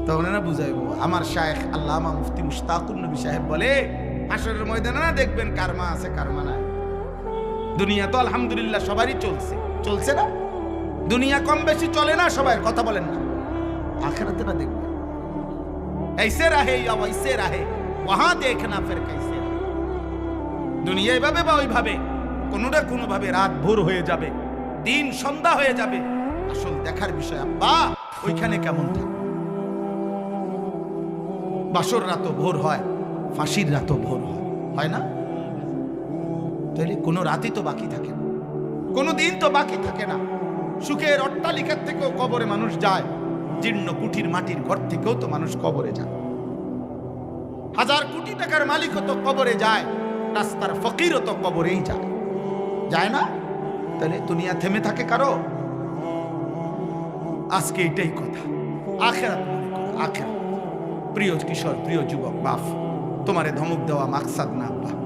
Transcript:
তো ওনারা বুঝাইবো। আমার শায়েখ আল্লামা মুফতি মুশতাকুর নবী সাহেব বলে, হাসরের ময়দানে না দেখবেন কারমা আছে কারমা নাই। দুনিয়া তো আলহামদুলিল্লাহ সবারই চলছে, চলছে না? দুনিয়া কম বেশি চলে না সবাই, কথা বলেন না? আখিরাতে না দেখবেন ऐसे रहे या वैसे रहे वहां देखना फिर कैसे। দুনিয়া এইভাবে বা ওইভাবে কোনোটা কোনোভাবে রাত ভোর হয়ে যাবে, দিন সন্ধ্যা হয়ে যাবে। আসল দেখার বিষয় আব্বা ওইখানে কেমন থাকে। বাসর রাতও ভোর হয়, ফাঁসির রাতও ভোর হয়, হয় না? তাহলে কোনো রাতই তো বাকি থাকে না, কোনো দিন তো বাকি থাকে না। সুখের অট্টালিকার থেকেও কবরে মানুষ যায়, জীর্ণ কুঠির মাটির ঘর থেকেও তো মানুষ কবরে যায়। হাজার কোটি টাকার মালিকও তো কবরে যায়, রাস্তার ফকিরও তো কবরেই যায়, যায় না? তাহলে দুনিয়া থেমে থাকে কারো? আজকে এটাই কথা, আখিরাত মনে করো, আখিরাত। প্রিয় কিশোর, প্রিয় যুবক, বাপ তোমারে ধমক দেওয়া মাকসাদ না।